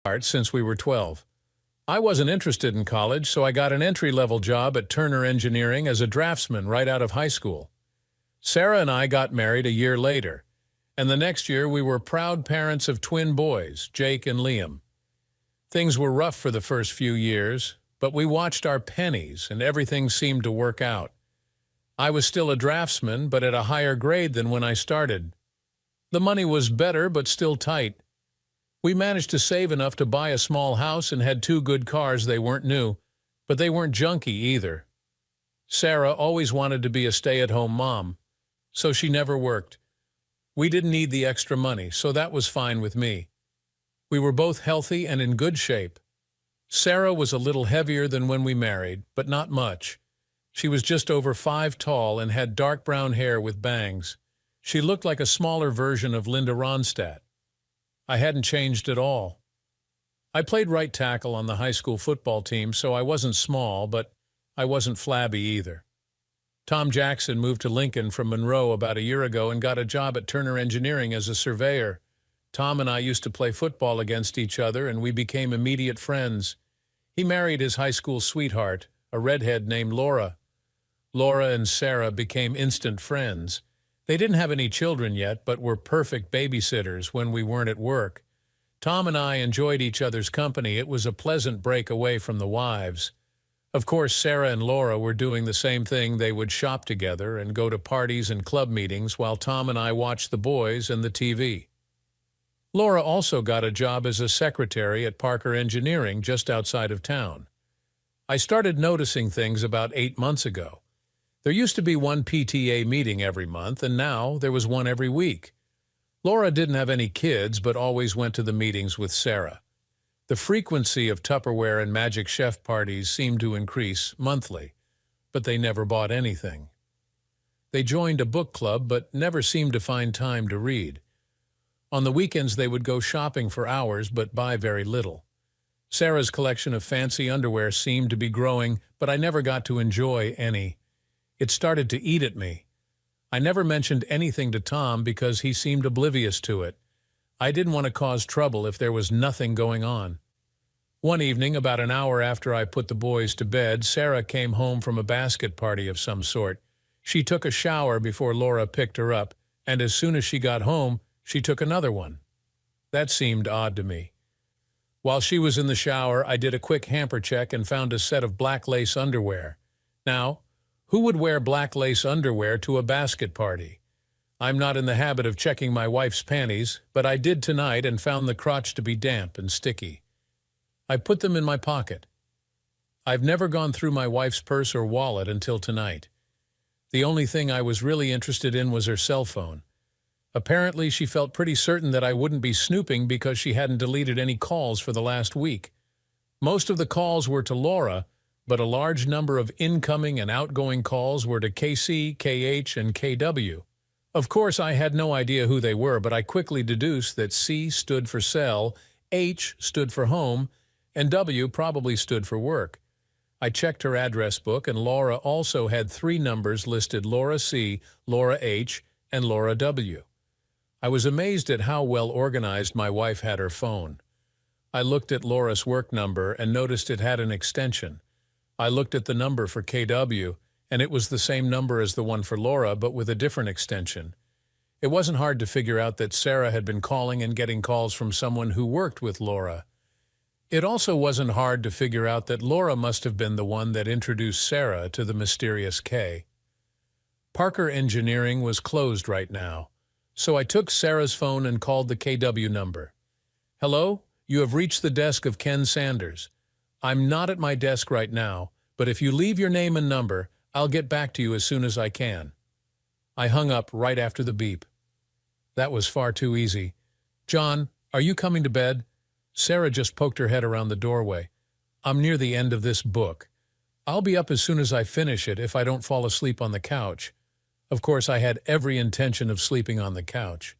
art since we were 12. I wasn't interested in college, so I got an entry-level job at Turner Engineering as a draftsman right out of high school. Sarah and I got married a year later, and the next year we were proud parents of twin boys, Jake and Liam. Things were rough for the first few years, but we watched our pennies and everything seemed to work out. I was still a draftsman, but at a higher grade than when I started. The money was better, but still tight. We managed to save enough to buy a small house and had 2 good cars. They weren't new, but they weren't junky either. Sarah always wanted to be a stay-at-home mom, so she never worked. We didn't need the extra money, so that was fine with me. We were both healthy and in good shape. Sarah was a little heavier than when we married, but not much. She was just over 5 tall and had dark brown hair with bangs. She looked like a smaller version of Linda Ronstadt. I hadn't changed at all. I played right tackle on the high school football team, so I wasn't small, but I wasn't flabby either. Tom Jackson moved to Lincoln from Monroe about a year ago and got a job at Turner Engineering as a surveyor. Tom and I used to play football against each other, and we became immediate friends. He married his high school sweetheart, a redhead named Laura. Laura and Sarah became instant friends. They didn't have any children yet, but were perfect babysitters when we weren't at work. Tom and I enjoyed each other's company. It was a pleasant break away from the wives. Of course, Sarah and Laura were doing the same thing. They would shop together and go to parties and club meetings while Tom and I watched the boys and the TV. Laura also got a job as a secretary at Parker Engineering just outside of town. I started noticing things about 8 months ago. There used to be one PTA meeting every month, and now there was one every week. Laura didn't have any kids, but always went to the meetings with Sarah. The frequency of Tupperware and Magic Chef parties seemed to increase monthly, but they never bought anything. They joined a book club, but never seemed to find time to read. On the weekends they would go shopping for hours, but buy very little. Sarah's collection of fancy underwear seemed to be growing, but I never got to enjoy any. It started to eat at me. I never mentioned anything to Tom because he seemed oblivious to it. I didn't want to cause trouble if there was nothing going on. One evening, about an hour after I put the boys to bed, Sarah came home from a basket party of some sort. She took a shower before Laura picked her up, and as soon as she got home, she took another one. That seemed odd to me. While she was in the shower, I did a quick hamper check and found a set of black lace underwear. Now, who would wear black lace underwear to a basket party? I'm not in the habit of checking my wife's panties, but I did tonight and found the crotch to be damp and sticky. I put them in my pocket. I've never gone through my wife's purse or wallet until tonight. The only thing I was really interested in was her cell phone. Apparently, she felt pretty certain that I wouldn't be snooping because she hadn't deleted any calls for the last week. Most of the calls were to Laura, but a large number of incoming and outgoing calls were to KC, KH, and KW. Of course, I had no idea who they were, but I quickly deduced that C stood for cell, H stood for home, and W probably stood for work. I checked her address book, and Laura also had 3 numbers listed: Laura C, Laura H, and Laura W. I was amazed at how well organized my wife had her phone. I looked at Laura's work number and noticed it had an extension. I looked at the number for KW, and it was the same number as the one for Laura, but with a different extension. It wasn't hard to figure out that Sarah had been calling and getting calls from someone who worked with Laura. It also wasn't hard to figure out that Laura must have been the one that introduced Sarah to the mysterious K. Parker Engineering was closed right now, so I took Sarah's phone and called the KW number. "Hello, you have reached the desk of Ken Sanders. I'm not at my desk right now, but if you leave your name and number, I'll get back to you as soon as I can." I hung up right after the beep. That was far too easy. "John, are you coming to bed?" Sarah just poked her head around the doorway. "I'm near the end of this book. I'll be up as soon as I finish it if I don't fall asleep on the couch." Of course, I had every intention of sleeping on the couch.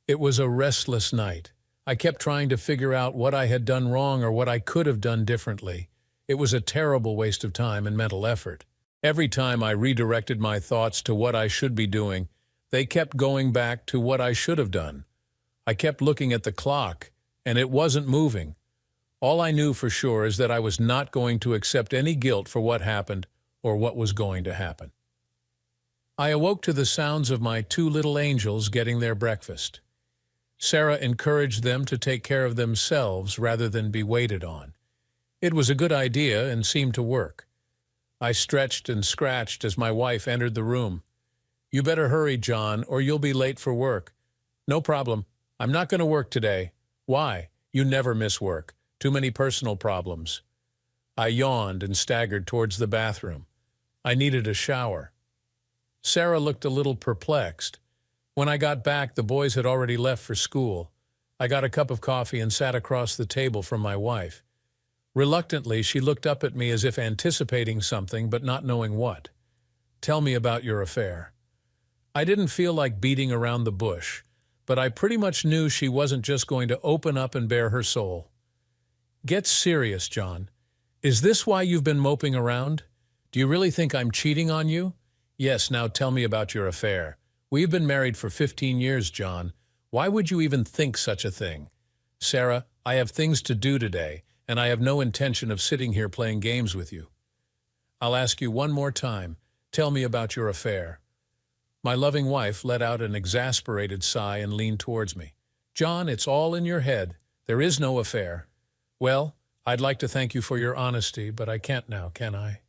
It was a restless night. I kept trying to figure out what I had done wrong or what I could have done differently. It was a terrible waste of time and mental effort. Every time I redirected my thoughts to what I should be doing, they kept going back to what I should have done. I kept looking at the clock, and it wasn't moving. All I knew for sure is that I was not going to accept any guilt for what happened or what was going to happen. I awoke to the sounds of my two little angels getting their breakfast. Sarah encouraged them to take care of themselves rather than be waited on. It was a good idea and seemed to work. I stretched and scratched as my wife entered the room. "You better hurry, John, or you'll be late for work." "No problem. I'm not going to work today." "Why? You never miss work. Too many personal problems." I yawned and staggered towards the bathroom. I needed a shower. Sarah looked a little perplexed. When I got back, the boys had already left for school. I got a cup of coffee and sat across the table from my wife. Reluctantly, she looked up at me as if anticipating something but not knowing what. "Tell me about your affair." I didn't feel like beating around the bush, but I pretty much knew she wasn't just going to open up and bare her soul. "Get serious, John. Is this why you've been moping around? Do you really think I'm cheating on you?" "Yes, now tell me about your affair. We've been married for 15 years, John. Why would you even think such a thing?" "Sarah, I have things to do today, and I have no intention of sitting here playing games with you." "I'll ask you one more time. Tell me about your affair." My loving wife let out an exasperated sigh and leaned towards me. "John, it's all in your head. There is no affair." "Well, I'd like to thank you for your honesty, but I can't now, can I?"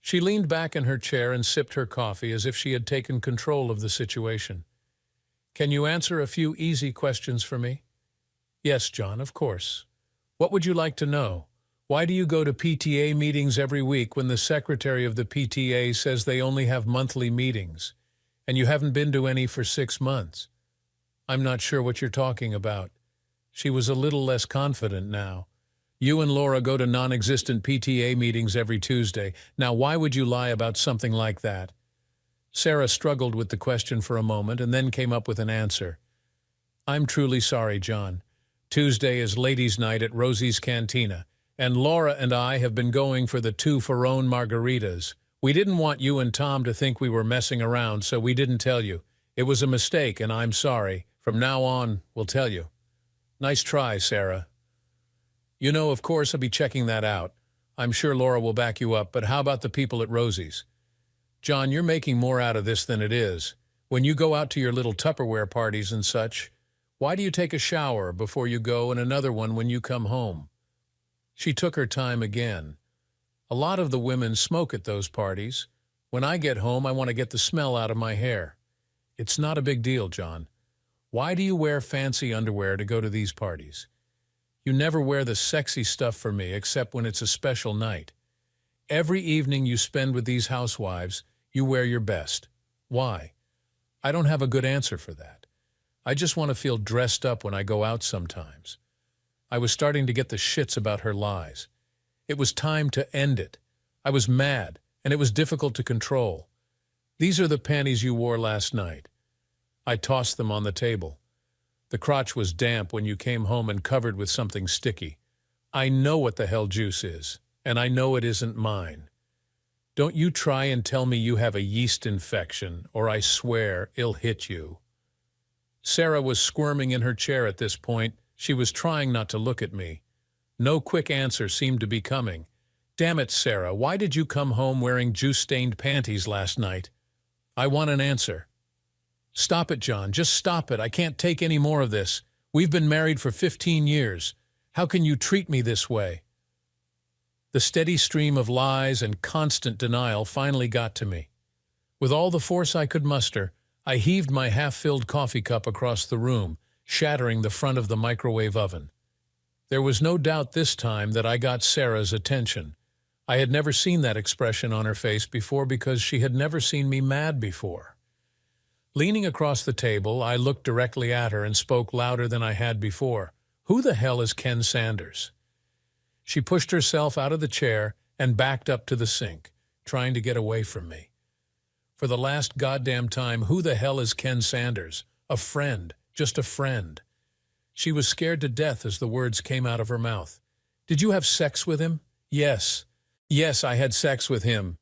She leaned back in her chair and sipped her coffee as if she had taken control of the situation. "Can you answer a few easy questions for me?" "Yes, John, of course. What would you like to know? Why do you go to PTA meetings every week when the secretary of the PTA says they only have monthly meetings, and you haven't been to any for 6 months?" "I'm not sure what you're talking about." She was a little less confident now. "You and Laura go to non-existent PTA meetings every Tuesday. Now, why would you lie about something like that?" Sarah struggled with the question for a moment and then came up with an answer. "I'm truly sorry, John. Tuesday is ladies' night at Rosie's Cantina, and Laura and I have been going for the 2 Ferrone margaritas. We didn't want you and Tom to think we were messing around, so we didn't tell you. It was a mistake, and I'm sorry. From now on, we'll tell you." "Nice try, Sarah." "You know, of course I'll be checking that out. I'm sure Laura will back you up, but how about the people at Rosie's?" "John, you're making more out of this than it is. When you go out to your little Tupperware parties and such, why do you take a shower before you go and another one when you come home?" She took her time again. "A lot of the women smoke at those parties. When I get home, I want to get the smell out of my hair." "It's not a big deal, John. Why do you wear fancy underwear to go to these parties? You never wear the sexy stuff for me except when it's a special night. Every evening you spend with these housewives, you wear your best. Why?" "I don't have a good answer for that. I just want to feel dressed up when I go out sometimes." I was starting to get the shits about her lies. It was time to end it. I was mad, and it was difficult to control. "These are the panties you wore last night." I tossed them on the table. "The crotch was damp when you came home and covered with something sticky. I know what the hell juice is, and I know it isn't mine. Don't you try and tell me you have a yeast infection, or I swear it'll hit you." Sarah was squirming in her chair at this point. She was trying not to look at me. No quick answer seemed to be coming. "Damn it, Sarah, why did you come home wearing juice-stained panties last night?" "I want an answer." "Stop it, John. Just stop it. I can't take any more of this. We've been married for 15 years. How can you treat me this way?" The steady stream of lies and constant denial finally got to me. With all the force I could muster, I heaved my half-filled coffee cup across the room, shattering the front of the microwave oven. There was no doubt this time that I got Sarah's attention. I had never seen that expression on her face before because she had never seen me mad before. Leaning across the table, I looked directly at her and spoke louder than I had before. "Who the hell is Ken Sanders?" She pushed herself out of the chair and backed up to the sink, trying to get away from me. "For the last goddamn time, who the hell is Ken Sanders? A friend, just a friend." She was scared to death as the words came out of her mouth. "Did you have sex with him?" "Yes. Yes, I had sex with him."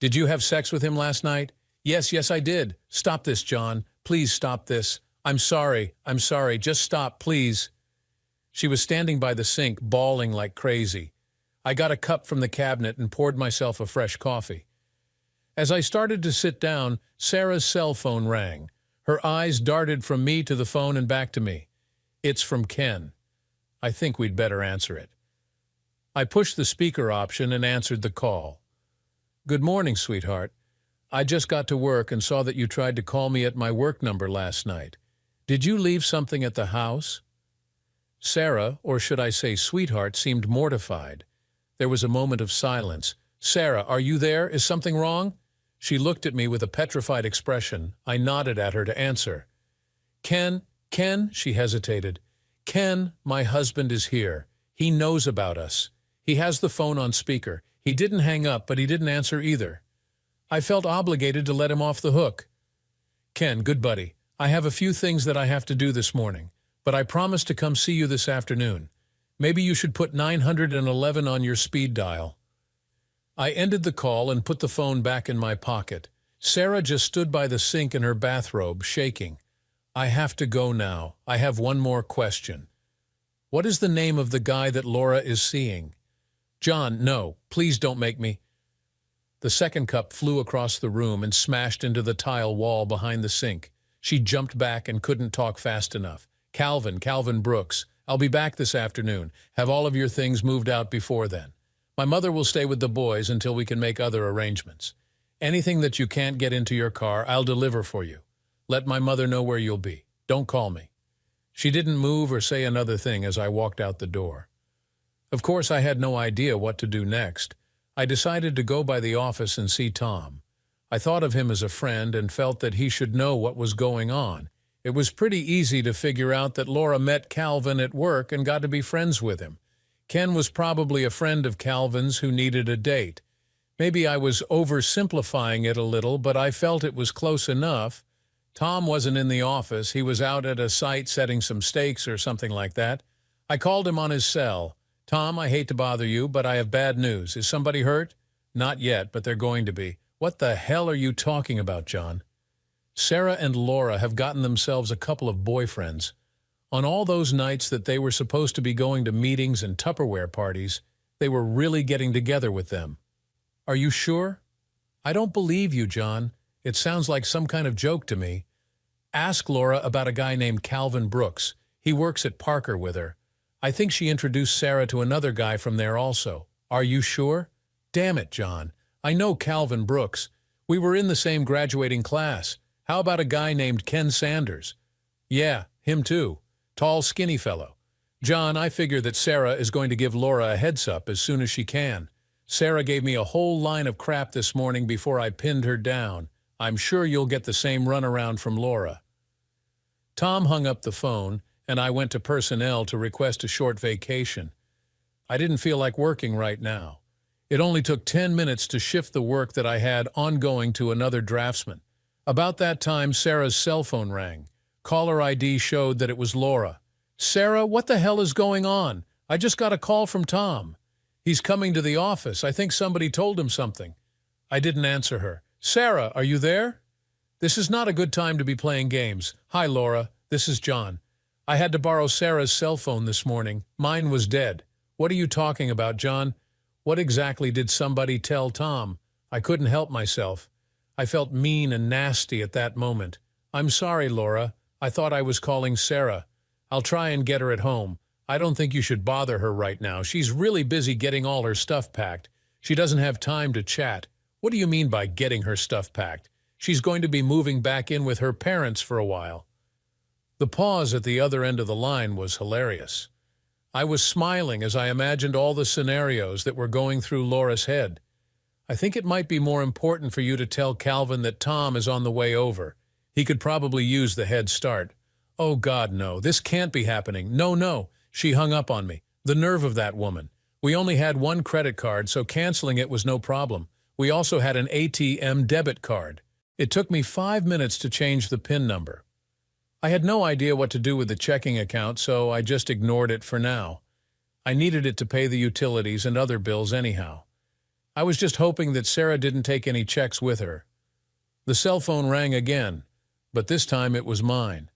"Did you have sex with him last night?" Yes, I did. Stop this, John. Please stop this. I'm sorry. Just stop, please." She was standing by the sink, bawling like crazy. I got a cup from the cabinet and poured myself a fresh coffee. As I started to sit down, Sarah's cell phone rang. Her eyes darted from me to the phone and back to me. "It's from Ken. I think we'd better answer it." I pushed the speaker option and answered the call. "Good morning, sweetheart. I just got to work and saw that you tried to call me at my work number last night. Did you leave something at the house?" Sarah, or should I say sweetheart, seemed mortified. There was a moment of silence. "Sarah, are you there? Is something wrong?" She looked at me with a petrified expression. I nodded at her to answer. Ken, she hesitated. "Ken, my husband is here. He knows about us. He has the phone on speaker. He didn't hang up, but he didn't answer either." I felt obligated to let him off the hook. "Ken, good buddy, I have a few things that I have to do this morning, but I promise to come see you this afternoon. Maybe you should put 911 on your speed dial." I ended the call and put the phone back in my pocket. Sarah just stood by the sink in her bathrobe, shaking. "I have to go now. I have one more question. What is the name of the guy that Laura is seeing?" "John, no, please don't make me." The second cup flew across the room and smashed into the tile wall behind the sink. She jumped back and couldn't talk fast enough. Calvin Brooks, I'll be back this afternoon. Have all of your things moved out before then. My mother will stay with the boys until we can make other arrangements. Anything that you can't get into your car, I'll deliver for you. Let my mother know where you'll be. Don't call me." She didn't move or say another thing as I walked out the door. Of course, I had no idea what to do next. I decided to go by the office and see Tom. I thought of him as a friend and felt that he should know what was going on. It was pretty easy to figure out that Laura met Calvin at work and got to be friends with him. Ken was probably a friend of Calvin's who needed a date. Maybe I was oversimplifying it a little, but I felt it was close enough. Tom wasn't in the office. He was out at a site setting some stakes or something like that. I called him on his cell. "Tom, I hate to bother you, but I have bad news. Is somebody hurt?" "Not yet, but they're going to be." "What the hell are you talking about, John?" "Sarah and Laura have gotten themselves a couple of boyfriends. On all those nights that they were supposed to be going to meetings and Tupperware parties, they were really getting together with them." "Are you sure?" "I don't believe you, John. It sounds like some kind of joke to me. Ask Laura about a guy named Calvin Brooks. He works at Parker with her. I think she introduced Sarah to another guy from there also." "Are you sure?" "Damn it, John. I know Calvin Brooks. We were in the same graduating class. How about a guy named Ken Sanders?" "Yeah, him too. Tall, skinny fellow." "John, I figure that Sarah is going to give Laura a heads-up as soon as she can. Sarah gave me a whole line of crap this morning before I pinned her down. I'm sure you'll get the same runaround from Laura." Tom hung up the phone, and I went to personnel to request a short vacation. I didn't feel like working right now. It only took 10 minutes to shift the work that I had ongoing to another draftsman. About that time, Sarah's cell phone rang. Caller ID showed that it was Laura. "Sarah, what the hell is going on? I just got a call from Tom. He's coming to the office. I think somebody told him something." I didn't answer her. "Sarah, are you there?" "This is not a good time to be playing games. Hi, Laura. This is John. I had to borrow Sarah's cell phone this morning. Mine was dead." "What are you talking about, John? What exactly did somebody tell Tom?" I couldn't help myself. I felt mean and nasty at that moment. "I'm sorry, Laura. I thought I was calling Sarah. I'll try and get her at home. I don't think you should bother her right now. She's really busy getting all her stuff packed. She doesn't have time to chat." "What do you mean by getting her stuff packed? She's going to be moving back in with her parents for a while." The pause at the other end of the line was hilarious. I was smiling as I imagined all the scenarios that were going through Laura's head. "I think it might be more important for you to tell Calvin that Tom is on the way over. He could probably use the head start." "Oh, God, no. This can't be happening. No." She hung up on me. The nerve of that woman. We only had one credit card, so canceling it was no problem. We also had an ATM debit card. It took me 5 minutes to change the PIN number. I had no idea what to do with the checking account, so I just ignored it for now. I needed it to pay the utilities and other bills anyhow. I was just hoping that Sarah didn't take any checks with her. The cell phone rang again, but this time it was mine.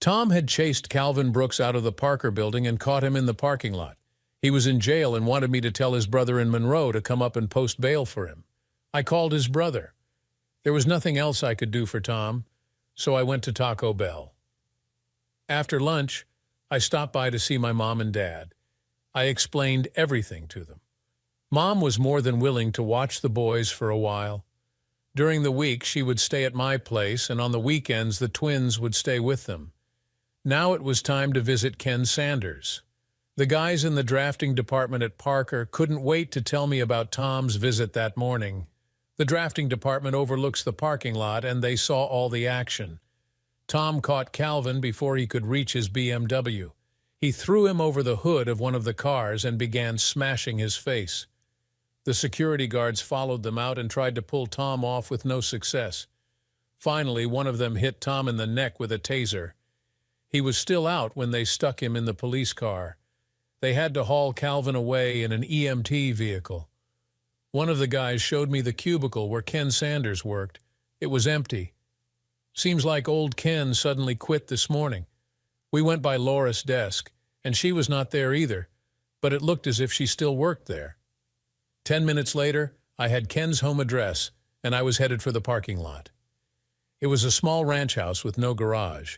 Tom had chased Calvin Brooks out of the Parker building and caught him in the parking lot. He was in jail and wanted me to tell his brother in Monroe to come up and post bail for him. I called his brother. There was nothing else I could do for Tom, so I went to Taco Bell. After lunch, I stopped by to see my mom and dad. I explained everything to them. Mom was more than willing to watch the boys for a while. During the week, she would stay at my place, and on the weekends, the twins would stay with them. Now it was time to visit Ken Sanders. The guys in the drafting department at Parker couldn't wait to tell me about Tom's visit that morning. The drafting department overlooks the parking lot, and they saw all the action. Tom caught Calvin before he could reach his BMW. He threw him over the hood of one of the cars and began smashing his face. The security guards followed them out and tried to pull Tom off with no success. Finally, one of them hit Tom in the neck with a taser. He was still out when they stuck him in the police car. They had to haul Calvin away in an EMT vehicle. One of the guys showed me the cubicle where Ken Sanders worked. It was empty. Seems like old Ken suddenly quit this morning. We went by Laura's desk, and she was not there either, but it looked as if she still worked there. 10 minutes later, I had Ken's home address, and I was headed for the parking lot. It was a small ranch house with no garage.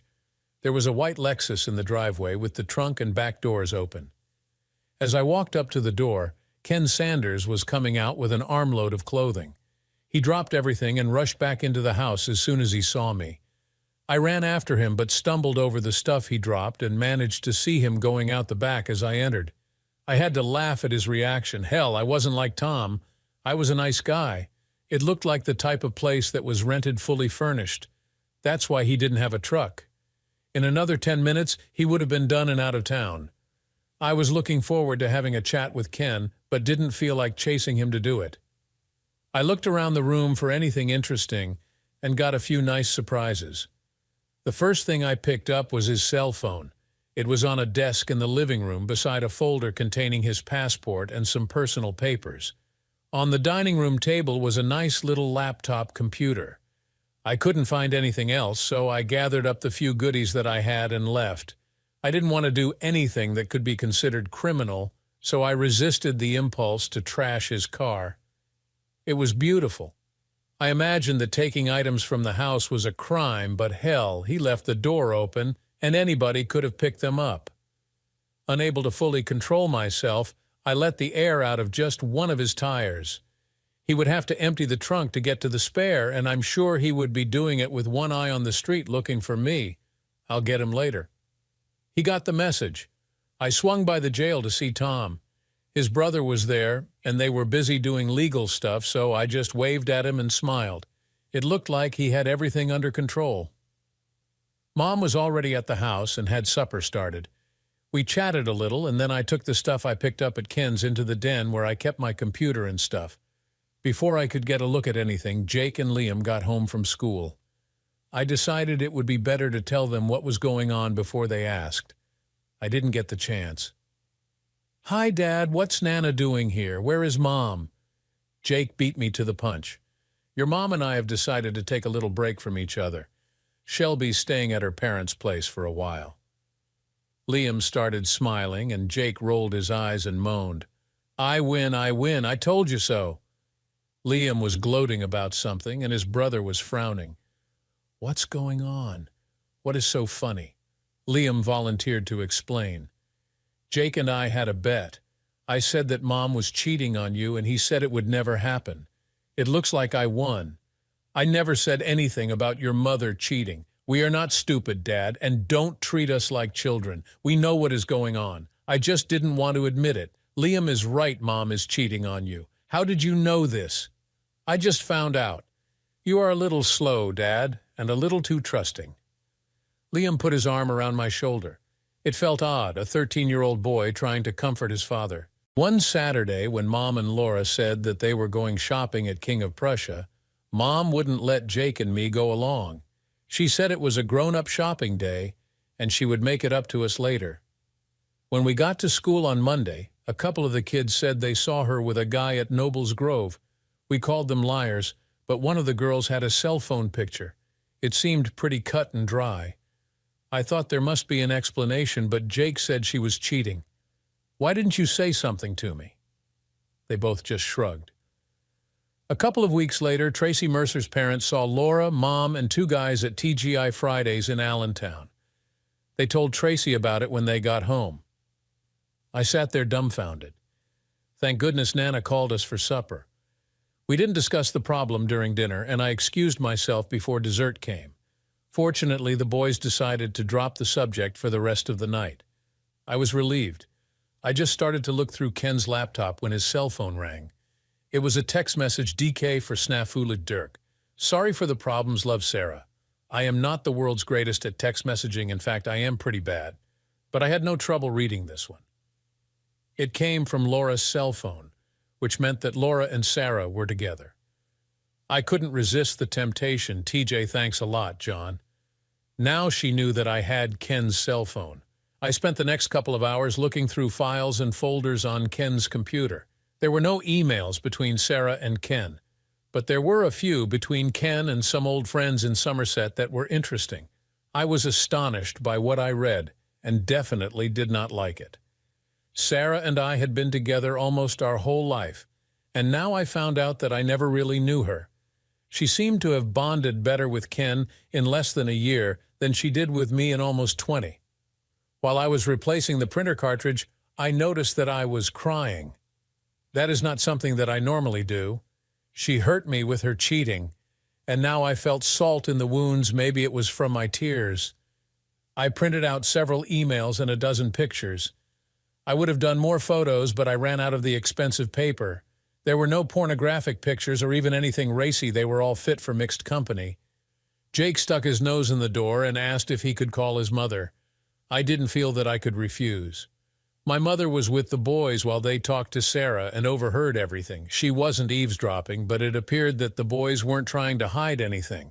There was a white Lexus in the driveway with the trunk and back doors open. As I walked up to the door, Ken Sanders was coming out with an armload of clothing. He dropped everything and rushed back into the house as soon as he saw me. I ran after him but stumbled over the stuff he dropped and managed to see him going out the back as I entered. I had to laugh at his reaction. Hell, I wasn't like Tom. I was a nice guy. It looked like the type of place that was rented fully furnished. That's why he didn't have a truck. In another 10 minutes, he would have been done and out of town. I was looking forward to having a chat with Ken, but didn't feel like chasing him to do it. I looked around the room for anything interesting and got a few nice surprises. The first thing I picked up was his cell phone. It was on a desk in the living room beside a folder containing his passport and some personal papers. On the dining room table was a nice little laptop computer. I couldn't find anything else, so I gathered up the few goodies that I had and left. I didn't want to do anything that could be considered criminal, so I resisted the impulse to trash his car. It was beautiful. I imagined that taking items from the house was a crime, but hell, he left the door open and anybody could have picked them up. Unable to fully control myself, I let the air out of just one of his tires. He would have to empty the trunk to get to the spare, and I'm sure he would be doing it with one eye on the street looking for me. I'll get him later. He got the message. I swung by the jail to see Tom. His brother was there, and they were busy doing legal stuff, so I just waved at him and smiled. It looked like he had everything under control. Mom was already at the house and had supper started. We chatted a little, and then I took the stuff I picked up at Ken's into the den where I kept my computer and stuff. Before I could get a look at anything, Jake and Liam got home from school. I decided it would be better to tell them what was going on before they asked. I didn't get the chance. "Hi, Dad, what's Nana doing here? Where is Mom?" Jake beat me to the punch. "Your mom and I have decided to take a little break from each other. Shelby's staying at her parents' place for a while." Liam started smiling, and Jake rolled his eyes and moaned. I win, I told you so." Liam was gloating about something, and his brother was frowning. "What's going on? What is so funny?" Liam volunteered to explain. "Jake and I had a bet. I said that Mom was cheating on you, and he said it would never happen. It looks like I won. I never said anything about your mother cheating. We are not stupid, Dad, and don't treat us like children. We know what is going on. I just didn't want to admit it. Liam is right, Mom is cheating on you. How did you know this?" "I just found out. You are a little slow, Dad, and a little too trusting." Liam put his arm around my shoulder. It felt odd, a 13-year-old boy trying to comfort his father. One Saturday, when Mom and Laura said that they were going shopping at King of Prussia, Mom wouldn't let Jake and me go along. She said it was a grown-up shopping day, and she would make it up to us later. When we got to school on Monday, a couple of the kids said they saw her with a guy at Noble's Grove. We called them liars, but one of the girls had a cell phone picture. It seemed pretty cut and dry. I thought there must be an explanation, but Jake said she was cheating. Why didn't you say something to me? They both just shrugged. A couple of weeks later, Tracy Mercer's parents saw Laura, Mom, and two guys at TGI Fridays in Allentown. They told Tracy about it when they got home. I sat there dumbfounded. Thank goodness Nana called us for supper. We didn't discuss the problem during dinner, and I excused myself before dessert came. Fortunately, the boys decided to drop the subject for the rest of the night. I was relieved. I just started to look through Ken's laptop when his cell phone rang. It was a text message, DK for Snafulik Dirk. Sorry for the problems, love Sarah. I am not the world's greatest at text messaging. In fact, I am pretty bad. But I had no trouble reading this one. It came from Laura's cell phone, which meant that Laura and Sarah were together. I couldn't resist the temptation. TJ, thanks a lot, John. Now she knew that I had Ken's cell phone. I spent the next couple of hours looking through files and folders on Ken's computer. There were no emails between Sarah and Ken, but there were a few between Ken and some old friends in Somerset that were interesting. I was astonished by what I read and definitely did not like it. Sarah and I had been together almost our whole life, and now I found out that I never really knew her. She seemed to have bonded better with Ken in less than a year than she did with me in almost 20. While I was replacing the printer cartridge, I noticed that I was crying. That is not something that I normally do. She hurt me with her cheating, and now I felt salt in the wounds. Maybe it was from my tears. I printed out several emails and a dozen pictures. I would have done more photos, but I ran out of the expensive paper. There were no pornographic pictures or even anything racy. They were all fit for mixed company. Jake stuck his nose in the door and asked if he could call his mother. I didn't feel that I could refuse. My mother was with the boys while they talked to Sarah and overheard everything. She wasn't eavesdropping, but it appeared that the boys weren't trying to hide anything.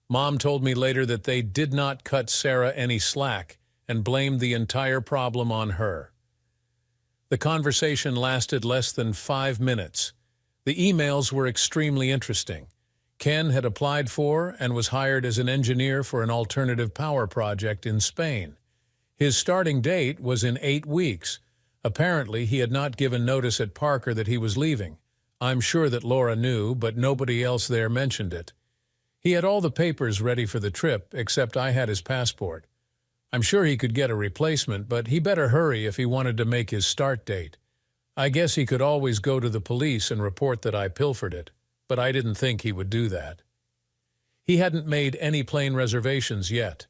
Mom told me later that they did not cut Sarah any slack and blamed the entire problem on her. The conversation lasted less than 5 minutes. The emails were extremely interesting. Ken had applied for and was hired as an engineer for an alternative power project in Spain. His starting date was in 8 weeks. Apparently, he had not given notice at Parker that he was leaving. I'm sure that Laura knew, but nobody else there mentioned it. He had all the papers ready for the trip, except I had his passport. I'm sure he could get a replacement, but he better hurry if he wanted to make his start date. I guess he could always go to the police and report that I pilfered it, but I didn't think he would do that. He hadn't made any plane reservations yet.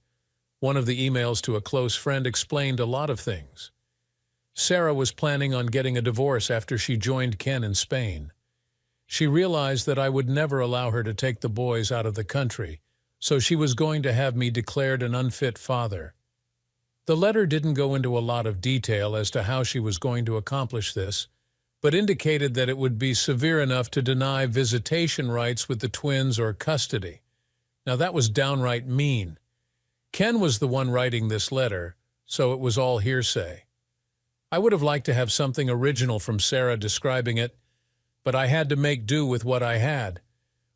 One of the emails to a close friend explained a lot of things. Sarah was planning on getting a divorce after she joined Ken in Spain. She realized that I would never allow her to take the boys out of the country, so she was going to have me declared an unfit father. The letter didn't go into a lot of detail as to how she was going to accomplish this, but indicated that it would be severe enough to deny visitation rights with the twins or custody. Now that was downright mean. Ken was the one writing this letter, so it was all hearsay. I would have liked to have something original from Sarah describing it, but I had to make do with what I had.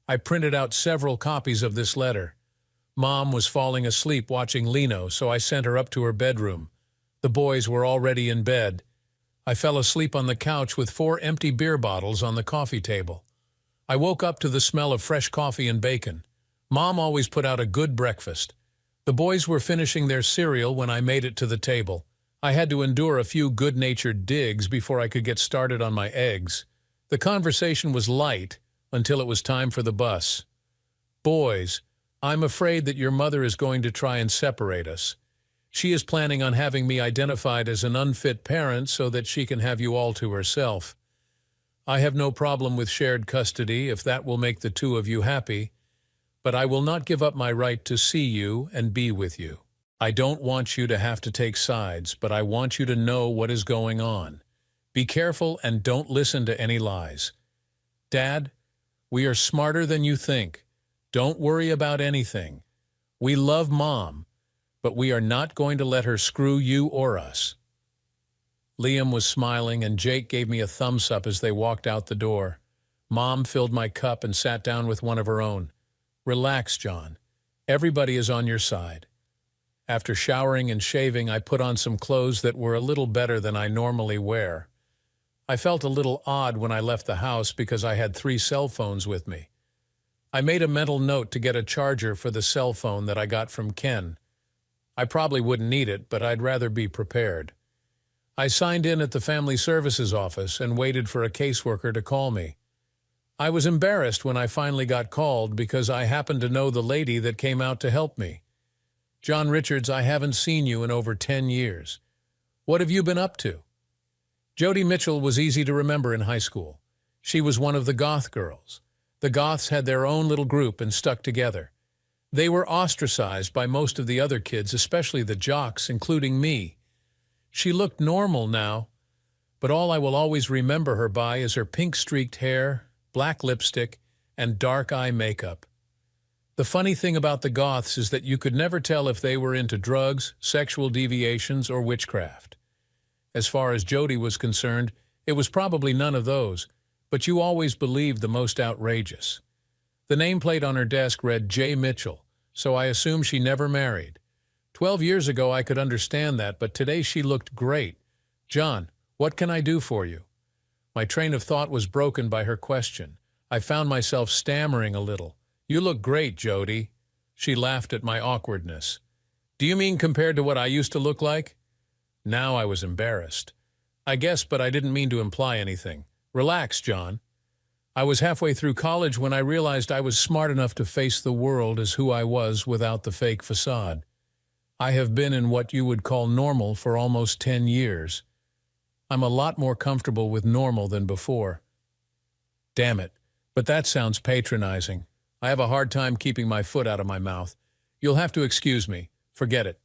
I printed out several copies of this letter. Mom was falling asleep watching Lino, so I sent her up to her bedroom. The boys were already in bed. I fell asleep on the couch with 4 empty beer bottles on the coffee table. I woke up to the smell of fresh coffee and bacon. Mom always put out a good breakfast. The boys were finishing their cereal when I made it to the table. I had to endure a few good-natured digs before I could get started on my eggs. The conversation was light until it was time for the bus. Boys, I'm afraid that your mother is going to try and separate us. She is planning on having me identified as an unfit parent so that she can have you all to herself. I have no problem with shared custody if that will make the two of you happy, but I will not give up my right to see you and be with you. I don't want you to have to take sides, but I want you to know what is going on. Be careful and don't listen to any lies. Dad, we are smarter than you think. Don't worry about anything. We love Mom, but we are not going to let her screw you or us. Liam was smiling, and Jake gave me a thumbs up as they walked out the door. Mom filled my cup and sat down with one of her own. Relax, John. Everybody is on your side. After showering and shaving, I put on some clothes that were a little better than I normally wear. I felt a little odd when I left the house because I had 3 cell phones with me. I made a mental note to get a charger for the cell phone that I got from Ken. I probably wouldn't need it, but I'd rather be prepared. I signed in at the Family Services office and waited for a caseworker to call me. I was embarrassed when I finally got called because I happened to know the lady that came out to help me. "John Richards, I haven't seen you in over 10 years. What have you been up to?" Jody Mitchell was easy to remember in high school. She was one of the goth girls. The goths had their own little group and stuck together. They were ostracized by most of the other kids, especially the jocks, including me. She looked normal now, but all I will always remember her by is her pink-streaked hair, black lipstick, and dark eye makeup. The funny thing about the goths is that you could never tell if they were into drugs, sexual deviations, or witchcraft. As far as Jody was concerned, it was probably none of those, but you always believed the most outrageous. The nameplate on her desk read J. Mitchell, so I assume she never married. 12 years ago I could understand that, but today she looked great. "John, what can I do for you?" My train of thought was broken by her question. I found myself stammering a little. "You look great, Jody." She laughed at my awkwardness. "Do you mean compared to what I used to look like?" Now I was embarrassed. "I guess, but I didn't mean to imply anything. Relax, John. I was halfway through college when I realized I was smart enough to face the world as who I was without the fake facade. I have been in what you would call normal for almost 10 years. I'm a lot more comfortable with normal than before." Damn it, but that sounds patronizing. I have a hard time keeping my foot out of my mouth. You'll have to excuse me. Forget it.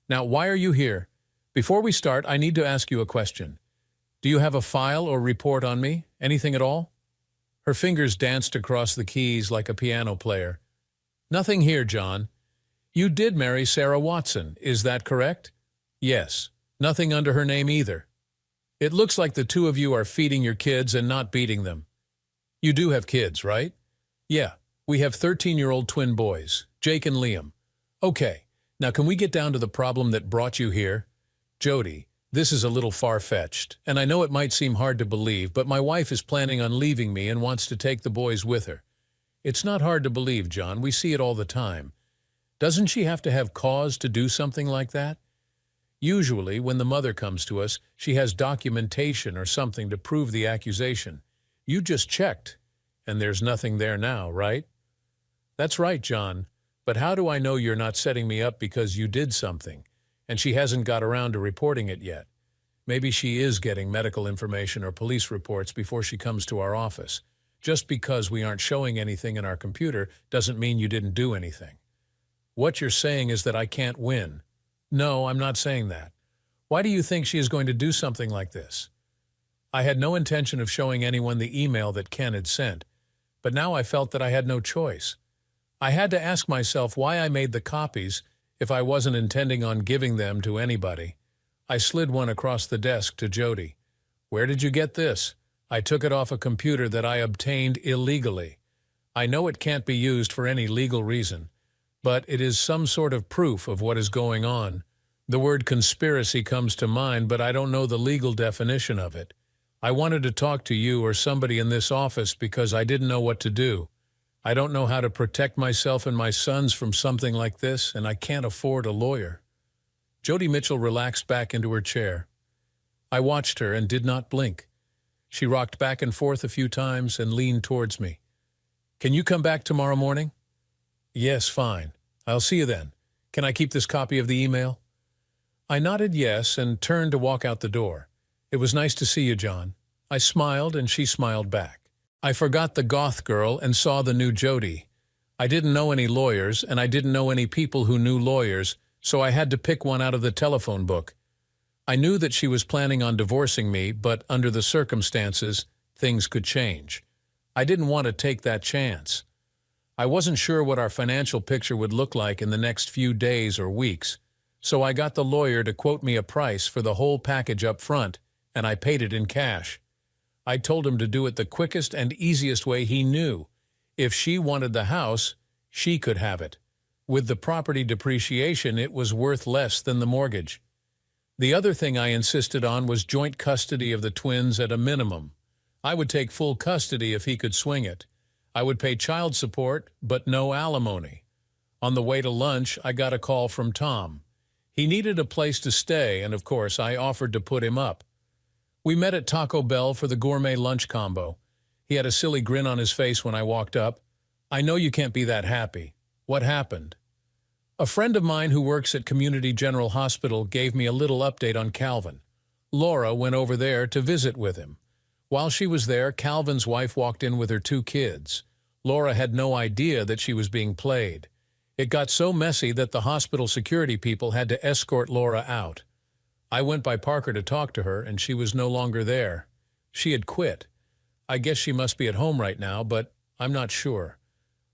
Now, why are you here? Before we start, I need to ask you a question. Do you have a file or report on me? Anything at all? Her fingers danced across the keys like a piano player. "Nothing here, John. You did marry Sarah Watson, is that correct?" "Yes. Nothing under her name either." "It looks like the two of you are feeding your kids and not beating them. You do have kids, right?" "Yeah. We have 13-year-old twin boys, Jake and Liam." "Okay. Now can we get down to the problem that brought you here?" "Jody, this is a little far-fetched, and I know it might seem hard to believe, but my wife is planning on leaving me and wants to take the boys with her." "It's not hard to believe, John. We see it all the time. Doesn't she have to have cause to do something like that? Usually, when the mother comes to us, she has documentation or something to prove the accusation. You just checked, and there's nothing there now, right?" "That's right, John. But how do I know you're not setting me up because you did something, and she hasn't got around to reporting it yet? Maybe she is getting medical information or police reports before she comes to our office. Just because we aren't showing anything in our computer doesn't mean you didn't do anything." "What you're saying is that I can't win." "No, I'm not saying that. Why do you think she is going to do something like this?" I had no intention of showing anyone the email that Ken had sent, but now I felt that I had no choice. I had to ask myself why I made the copies if I wasn't intending on giving them to anybody. I slid one across the desk to Jody. "Where did you get this?" "I took it off a computer that I obtained illegally. I know it can't be used for any legal reason, but it is some sort of proof of what is going on. The word conspiracy comes to mind, but I don't know the legal definition of it. I wanted to talk to you or somebody in this office because I didn't know what to do. I don't know how to protect myself and my sons from something like this, and I can't afford a lawyer." Jody Mitchell relaxed back into her chair. I watched her and did not blink. She rocked back and forth a few times and leaned towards me. "Can you come back tomorrow morning?" "Yes, fine. I'll see you then. Can I keep this copy of the email?" I nodded yes and turned to walk out the door. "It was nice to see you, John." I smiled and she smiled back. I forgot the goth girl and saw the new Jody. I didn't know any lawyers, and I didn't know any people who knew lawyers, so I had to pick one out of the telephone book. I knew that she was planning on divorcing me, but under the circumstances, things could change. I didn't want to take that chance. I wasn't sure what our financial picture would look like in the next few days or weeks, so I got the lawyer to quote me a price for the whole package up front, and I paid it in cash. I told him to do it the quickest and easiest way he knew. If she wanted the house, she could have it. With the property depreciation, it was worth less than the mortgage. The other thing I insisted on was joint custody of the twins at a minimum. I would take full custody if he could swing it. I would pay child support, but no alimony. On the way to lunch, I got a call from Tom. He needed a place to stay, and of course, I offered to put him up. We met at Taco Bell for the gourmet lunch combo. He had a silly grin on his face when I walked up. "I know you can't be that happy. What happened?" A friend of mine who works at Community General Hospital gave me a little update on Calvin. Laura went over there to visit with him. While she was there, Calvin's wife walked in with her 2 kids. Laura had no idea that she was being played. It got so messy that the hospital security people had to escort Laura out. I went by Parker to talk to her, and she was no longer there. She had quit. I guess she must be at home right now, but I'm not sure.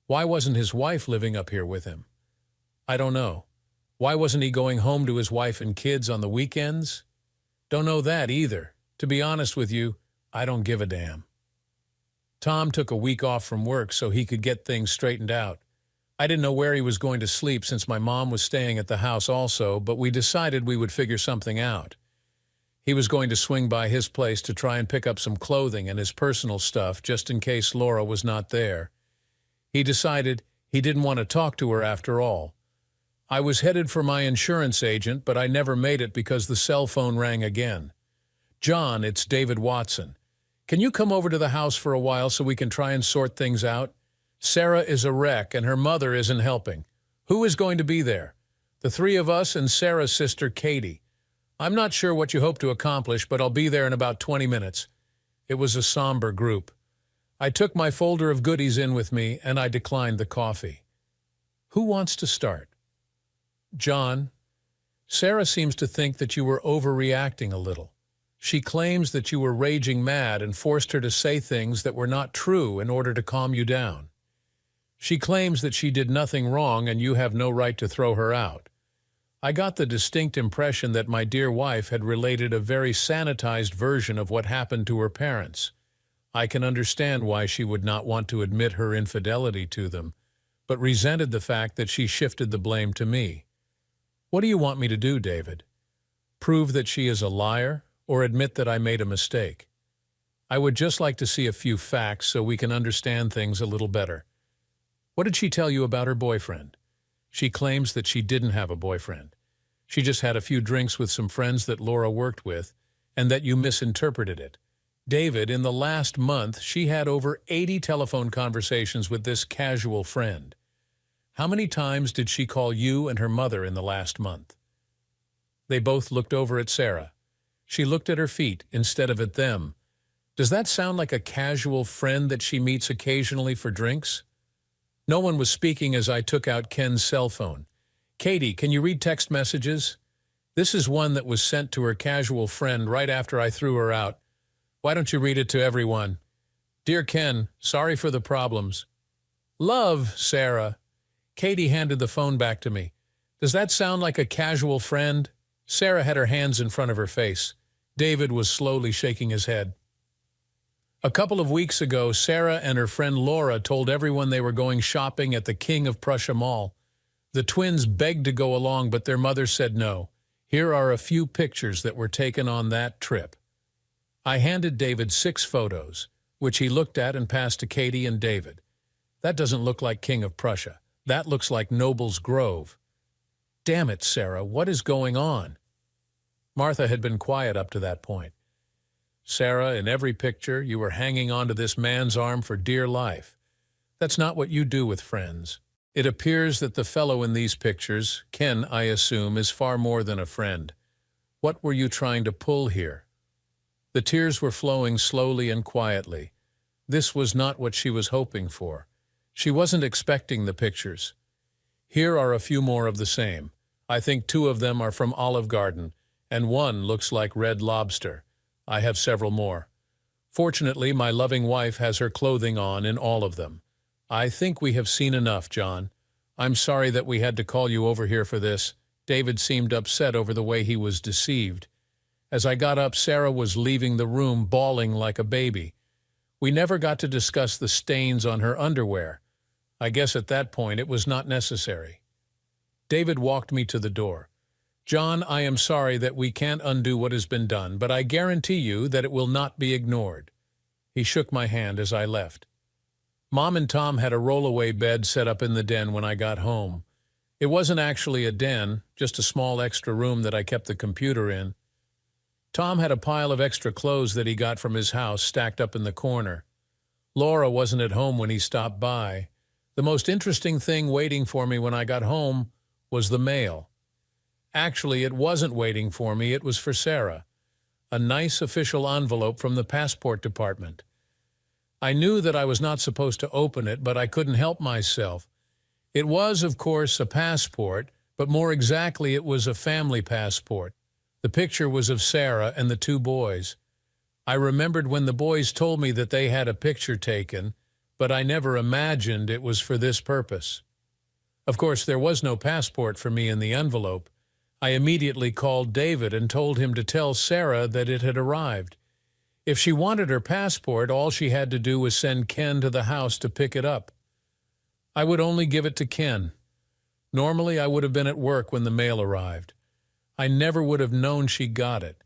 Why wasn't his wife living up here with him? I don't know. Why wasn't he going home to his wife and kids on the weekends? Don't know that either. To be honest with you, I don't give a damn. Tom took a week off from work so he could get things straightened out. I didn't know where he was going to sleep since my mom was staying at the house also, but we decided we would figure something out. He was going to swing by his place to try and pick up some clothing and his personal stuff just in case Laura was not there. He decided he didn't want to talk to her after all. I was headed for my insurance agent, but I never made it because the cell phone rang again. "John, it's David Watson. Can you come over to the house for a while so we can try and sort things out? Sarah is a wreck and her mother isn't helping. Who is going to be there?" "The 3 of us and Sarah's sister, Katie. I'm not sure what you hope to accomplish, but I'll be there in about 20 minutes. It was a somber group. I took my folder of goodies in with me, and I declined the coffee. Who wants to start? John, Sarah seems to think that you were overreacting a little. She claims that you were raging mad and forced her to say things that were not true in order to calm you down. She claims that she did nothing wrong and you have no right to throw her out. I got the distinct impression that my dear wife had related a very sanitized version of what happened to her parents. I can understand why she would not want to admit her infidelity to them, but resented the fact that she shifted the blame to me. What do you want me to do, David? Prove that she is a liar or admit that I made a mistake? I would just like to see a few facts so we can understand things a little better. What did she tell you about her boyfriend? She claims that she didn't have a boyfriend. She just had a few drinks with some friends that Laura worked with, and that you misinterpreted it. David, in the last month, she had over 80 telephone conversations with this casual friend. How many times did she call you and her mother in the last month? They both looked over at Sarah. She looked at her feet instead of at them. Does that sound like a casual friend that she meets occasionally for drinks? No one was speaking as I took out Ken's cell phone. Katie, can you read text messages? This is one that was sent to her casual friend right after I threw her out. Why don't you read it to everyone? Dear Ken, sorry for the problems. Love, Sarah. Katie handed the phone back to me. Does that sound like a casual friend? Sarah had her hands in front of her face. David was slowly shaking his head. A couple of weeks ago, Sarah and her friend Laura told everyone they were going shopping at the King of Prussia Mall. The twins begged to go along, but their mother said no. Here are a few pictures that were taken on that trip. I handed David 6 photos, which he looked at and passed to Katie and David. That doesn't look like King of Prussia. That looks like Noble's Grove. Damn it, Sarah, what is going on? Martha had been quiet up to that point. Sarah, in every picture, you were hanging onto this man's arm for dear life. That's not what you do with friends. It appears that the fellow in these pictures, Ken, I assume, is far more than a friend. What were you trying to pull here? The tears were flowing slowly and quietly. This was not what she was hoping for. She wasn't expecting the pictures. Here are a few more of the same. I think 2 of them are from Olive Garden, and 1 looks like Red Lobster. I have several more. Fortunately, my loving wife has her clothing on in all of them. I think we have seen enough, John. I'm sorry that we had to call you over here for this. David seemed upset over the way he was deceived. As I got up, Sarah was leaving the room bawling like a baby. We never got to discuss the stains on her underwear. I guess at that point it was not necessary. David walked me to the door. "John, I am sorry that we can't undo what has been done, but I guarantee you that it will not be ignored." He shook my hand as I left. Mom and Tom had a rollaway bed set up in the den when I got home. It wasn't actually a den, just a small extra room that I kept the computer in. Tom had a pile of extra clothes that he got from his house stacked up in the corner. Laura wasn't at home when he stopped by. The most interesting thing waiting for me when I got home was the mail. Actually, it wasn't waiting for me, it was for Sarah. A nice official envelope from the passport department. I knew that I was not supposed to open it, but I couldn't help myself. It was, of course, a passport, but more exactly it was a family passport. The picture was of Sarah and the two boys. I remembered when the boys told me that they had a picture taken, but I never imagined it was for this purpose. Of course, there was no passport for me in the envelope. I immediately called David and told him to tell Sarah that it had arrived. If she wanted her passport, all she had to do was send Ken to the house to pick it up. I would only give it to Ken. Normally, I would have been at work when the mail arrived. I never would have known she got it.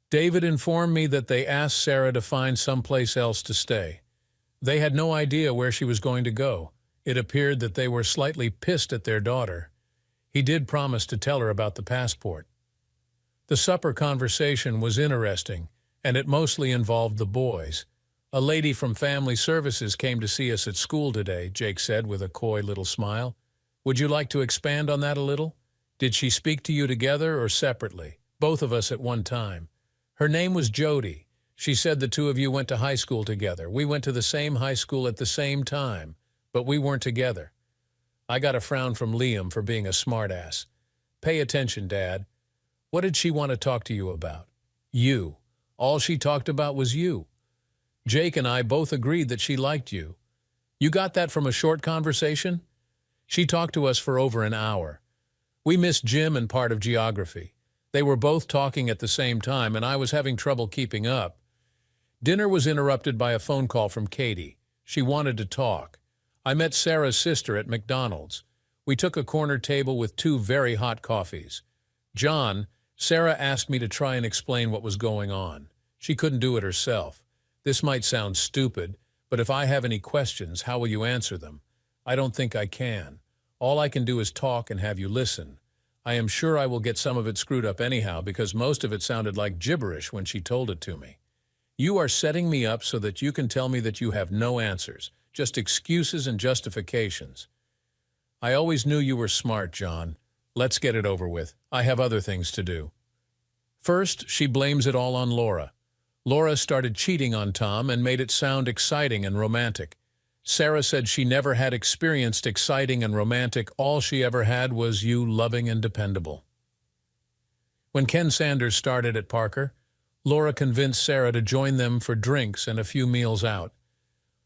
David informed me that they asked Sarah to find someplace else to stay. They had no idea where she was going to go. It appeared that they were slightly pissed at their daughter. He did promise to tell her about the passport. The supper conversation was interesting, and it mostly involved the boys. "A lady from Family Services came to see us at school today," Jake said with a coy little smile. "Would you like to expand on that a little? Did she speak to you together or separately? Both of us at one time." "Her name was Jody. She said the two of you went to high school together. We went to the same high school at the same time, but we weren't together." I got a frown from Liam for being a smartass. "Pay attention, Dad. What did she want to talk to you about?" "You. All she talked about was you. Jake and I both agreed that she liked you." "You got that from a short conversation?" "She talked to us for over an hour. We missed gym and part of geography. They were both talking at the same time, and I was having trouble keeping up. Dinner was interrupted by a phone call from Katie. She wanted to talk. I met Sarah's sister at McDonald's. We took a corner table with 2 very hot coffees. John, Sarah asked me to try and explain what was going on. She couldn't do it herself. This might sound stupid, but if I have any questions, how will you answer them? I don't think I can. All I can do is talk and have you listen. I am sure I will get some of it screwed up anyhow because most of it sounded like gibberish when she told it to me. You are setting me up so that you can tell me that you have no answers, just excuses and justifications. I always knew you were smart, John. Let's get it over with. I have other things to do." First, she blames it all on Laura. Laura started cheating on Tom and made it sound exciting and romantic. Sarah said she never had experienced exciting and romantic. All she ever had was you loving and dependable. When Ken Sanders started at Parker, Laura convinced Sarah to join them for drinks and a few meals out.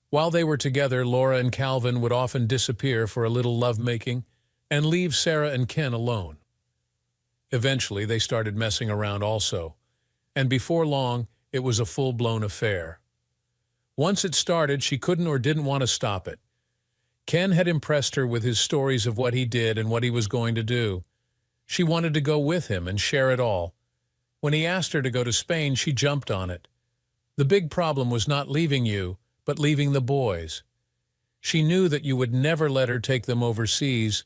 While they were together, Laura and Calvin would often disappear for a little lovemaking and leave Sarah and Ken alone. Eventually, they started messing around also, and before long, it was a full-blown affair. Once it started, she couldn't or didn't want to stop it. Ken had impressed her with his stories of what he did and what he was going to do. She wanted to go with him and share it all. When he asked her to go to Spain, she jumped on it. The big problem was not leaving you, but leaving the boys. She knew that you would never let her take them overseas,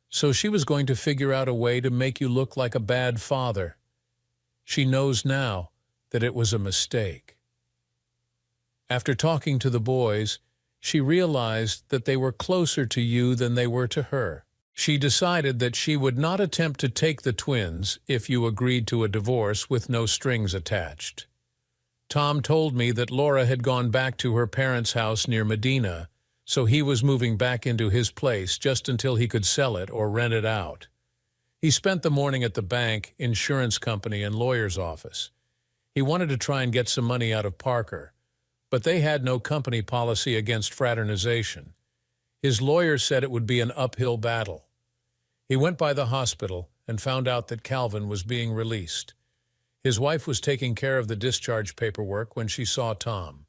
so she was going to figure out a way to make you look like a bad father. She knows now that it was a mistake. After talking to the boys, she realized that they were closer to you than they were to her. She decided that she would not attempt to take the twins if you agreed to a divorce with no strings attached. Tom told me that Laura had gone back to her parents' house near Medina, so he was moving back into his place just until he could sell it or rent it out. He spent the morning at the bank, insurance company, and lawyer's office. He wanted to try and get some money out of Parker, but they had no company policy against fraternization. His lawyer said it would be an uphill battle. He went by the hospital and found out that Calvin was being released. His wife was taking care of the discharge paperwork when she saw Tom.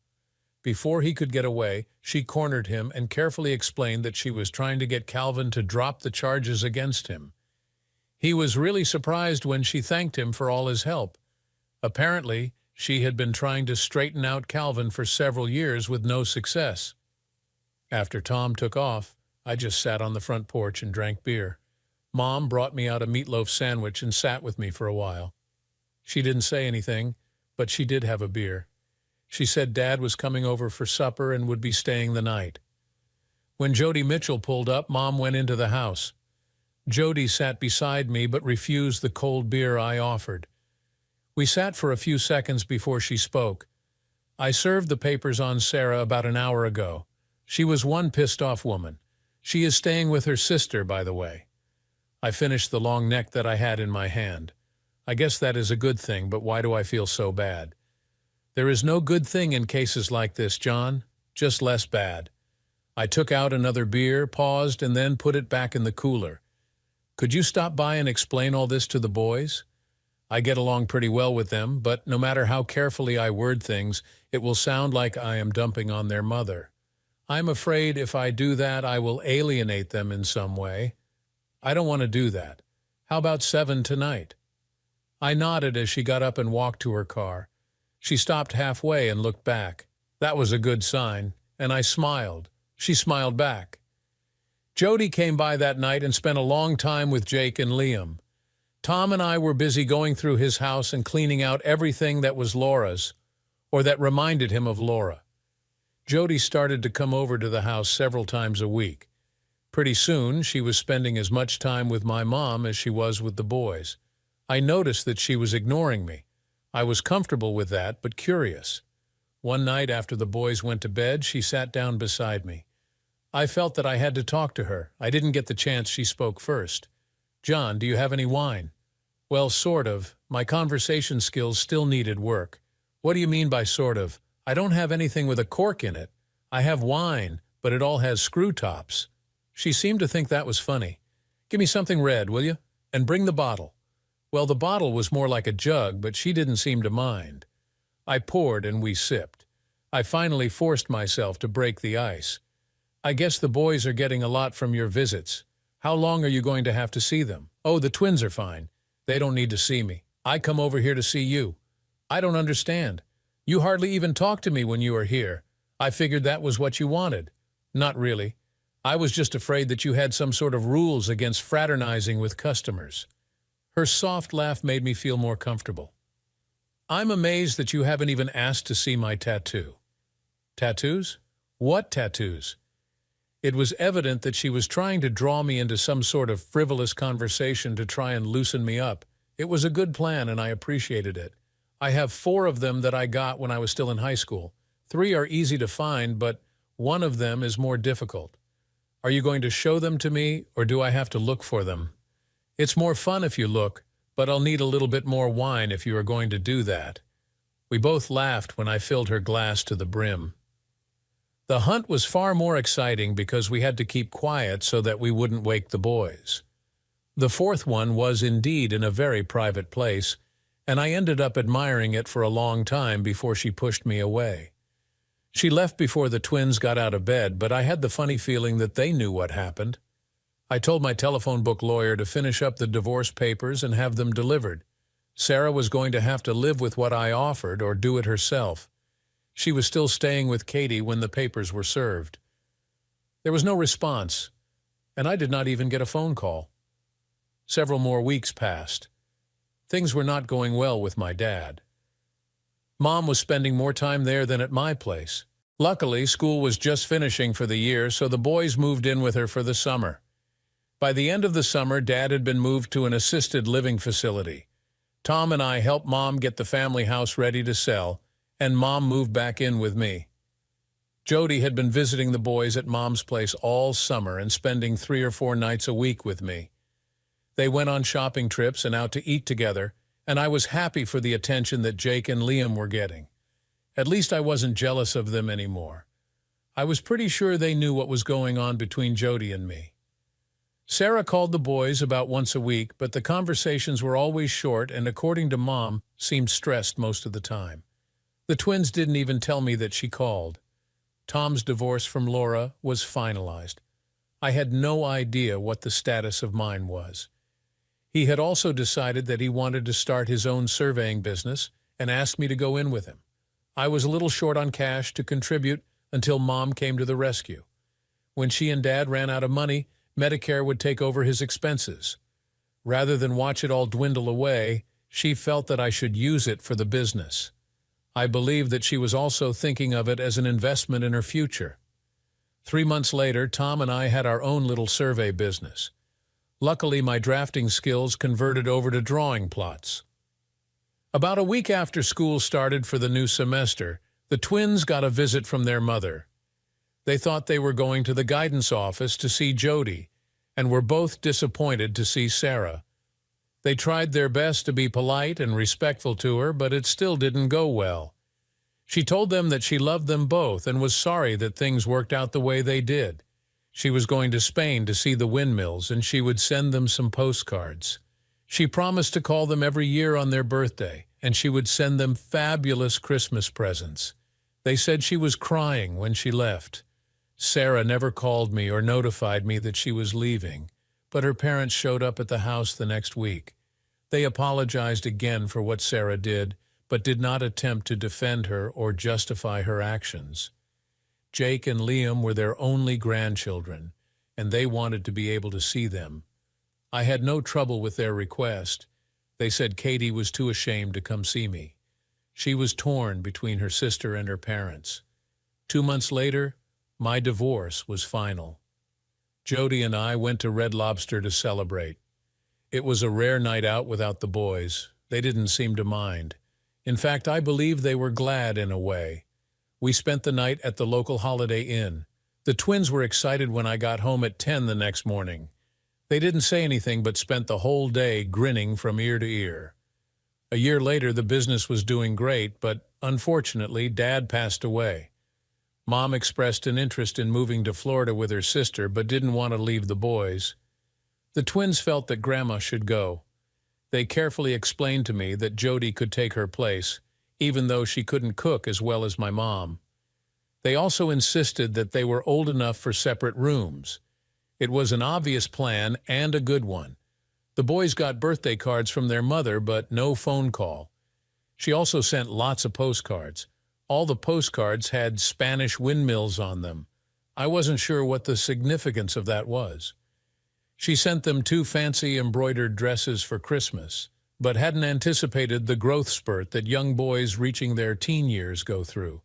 Before he could get away, she cornered him and carefully explained that she was trying to get Calvin to drop the charges against him. He was really surprised when she thanked him for all his help. Apparently, she had been trying to straighten out Calvin for several years with no success. After Tom took off, I just sat on the front porch and drank beer. Mom brought me out a meatloaf sandwich and sat with me for a while. She didn't say anything, but she did have a beer. She said Dad was coming over for supper and would be staying the night. When Jody Mitchell pulled up, Mom went into the house. Jody sat beside me but refused the cold beer I offered. We sat for a few seconds before she spoke. I served the papers on Sarah about an hour ago. She was one pissed-off woman. She is staying with her sister, by the way. I finished the long neck that I had in my hand. I guess that is a good thing, but why do I feel so bad? There is no good thing in cases like this, John, just less bad. I took out another beer, paused, and then put it back in the cooler. Could you stop by and explain all this to the boys? I get along pretty well with them, but no matter how carefully I word things, it will sound like I am dumping on their mother. I'm afraid if I do that, I will alienate them in some way. I don't want to do that. How about 7 tonight? I nodded as she got up and walked to her car. She stopped halfway and looked back. That was a good sign, and I smiled. She smiled back. Jody came by that night and spent a long time with Jake and Liam. Tom and I were busy going through his house and cleaning out everything that was Laura's, or that reminded him of Laura. Jody started to come over to the house several times a week. Pretty soon, she was spending as much time with my mom as she was with the boys. I noticed that she was ignoring me. I was comfortable with that, but curious. One night after the boys went to bed, she sat down beside me. I felt that I had to talk to her. I didn't get the chance. She spoke first. John, do you have any wine? Well, sort of. My conversation skills still needed work. What do you mean by sort of? I don't have anything with a cork in it. I have wine, but it all has screw tops. She seemed to think that was funny. Give me something red, will you? And bring the bottle. Well, the bottle was more like a jug, but she didn't seem to mind. I poured and we sipped. I finally forced myself to break the ice. I guess the boys are getting a lot from your visits. How long are you going to have to see them? Oh, the twins are fine. They don't need to see me. I come over here to see you. I don't understand. You hardly even talk to me when you are here. I figured that was what you wanted. Not really. I was just afraid that you had some sort of rules against fraternizing with customers. Her soft laugh made me feel more comfortable. I'm amazed that you haven't even asked to see my tattoo. Tattoos? What tattoos? It was evident that she was trying to draw me into some sort of frivolous conversation to try and loosen me up. It was a good plan, and I appreciated it. I have 4 of them that I got when I was still in high school. 3 are easy to find, but one of them is more difficult. Are you going to show them to me, or do I have to look for them? It's more fun if you look, but I'll need a little bit more wine if you are going to do that. We both laughed when I filled her glass to the brim. The hunt was far more exciting because we had to keep quiet so that we wouldn't wake the boys. The 4th one was indeed in a very private place, and I ended up admiring it for a long time before she pushed me away. She left before the twins got out of bed, but I had the funny feeling that they knew what happened. I told my telephone book lawyer to finish up the divorce papers and have them delivered. Sarah was going to have to live with what I offered or do it herself. She was still staying with Katie when the papers were served. There was no response, and I did not even get a phone call. Several more weeks passed. Things were not going well with my dad. Mom was spending more time there than at my place. Luckily, school was just finishing for the year, so the boys moved in with her for the summer. By the end of the summer, Dad had been moved to an assisted living facility. Tom and I helped Mom get the family house ready to sell, and Mom moved back in with me. Jody had been visiting the boys at Mom's place all summer and spending 3 or 4 nights a week with me. They went on shopping trips and out to eat together, and I was happy for the attention that Jake and Liam were getting. At least I wasn't jealous of them anymore. I was pretty sure they knew what was going on between Jody and me. Sarah called the boys about once a week, but the conversations were always short and, according to Mom, seemed stressed most of the time. The twins didn't even tell me that she called. Tom's divorce from Laura was finalized. I had no idea what the status of mine was. He had also decided that he wanted to start his own surveying business and asked me to go in with him. I was a little short on cash to contribute until Mom came to the rescue. When she and Dad ran out of money, Medicare would take over his expenses. Rather than watch it all dwindle away, she felt that I should use it for the business. I believe that she was also thinking of it as an investment in her future. 3 months later, Tom and I had our own little survey business. Luckily, my drafting skills converted over to drawing plots. About a week after school started for the new semester, the twins got a visit from their mother. They thought they were going to the guidance office to see Jody, and were both disappointed to see Sarah. They tried their best to be polite and respectful to her, but it still didn't go well. She told them that she loved them both and was sorry that things worked out the way they did. She was going to Spain to see the windmills, and she would send them some postcards. She promised to call them every year on their birthday, and she would send them fabulous Christmas presents. They said she was crying when she left. Sarah never called me or notified me that she was leaving, but her parents showed up at the house the next week. They apologized again for what Sarah did, but did not attempt to defend her or justify her actions. Jake and Liam were their only grandchildren, and they wanted to be able to see them. I had no trouble with their request. They said Katie was too ashamed to come see me. She was torn between her sister and her parents. 2 months later, my divorce was final. Jody and I went to Red Lobster to celebrate. It was a rare night out without the boys. They didn't seem to mind. In fact, I believe they were glad in a way. We spent the night at the local Holiday Inn. The twins were excited when I got home at 10 the next morning. They didn't say anything but spent the whole day grinning from ear to ear. A year later, the business was doing great, but unfortunately, Dad passed away. Mom expressed an interest in moving to Florida with her sister, but didn't want to leave the boys. The twins felt that Grandma should go. They carefully explained to me that Jody could take her place, even though she couldn't cook as well as my mom. They also insisted that they were old enough for separate rooms. It was an obvious plan and a good one. The boys got birthday cards from their mother, but no phone call. She also sent lots of postcards. All the postcards had Spanish windmills on them. I wasn't sure what the significance of that was. She sent them 2 fancy embroidered dresses for Christmas, but hadn't anticipated the growth spurt that young boys reaching their teen years go through.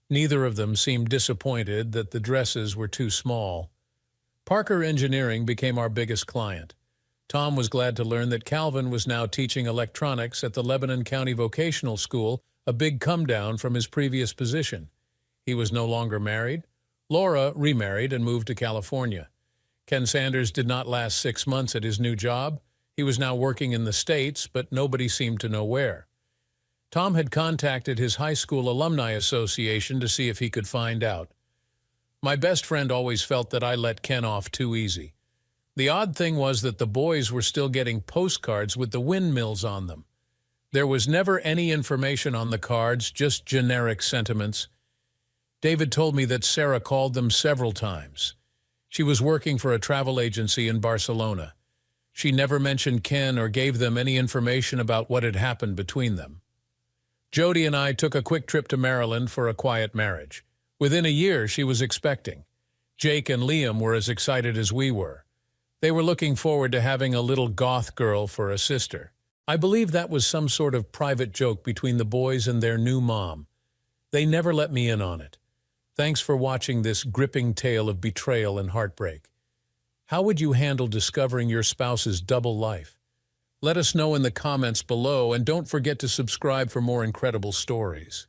Neither of them seemed disappointed that the dresses were too small. Parker Engineering became our biggest client. Tom was glad to learn that Calvin was now teaching electronics at the Lebanon County Vocational School, a big come-down from his previous position. He was no longer married. Laura remarried and moved to California. Ken Sanders did not last 6 months at his new job. He was now working in the States, but nobody seemed to know where. Tom had contacted his high school alumni association to see if he could find out. My best friend always felt that I let Ken off too easy. The odd thing was that the boys were still getting postcards with the windmills on them. There was never any information on the cards, just generic sentiments. David told me that Sarah called them several times. She was working for a travel agency in Barcelona. She never mentioned Ken or gave them any information about what had happened between them. Jody and I took a quick trip to Maryland for a quiet marriage. Within a year, she was expecting. Jake and Liam were as excited as we were. They were looking forward to having a little goth girl for a sister. I believe that was some sort of private joke between the boys and their new mom. They never let me in on it. Thanks for watching this gripping tale of betrayal and heartbreak. How would you handle discovering your spouse's double life? Let us know in the comments below, and don't forget to subscribe for more incredible stories.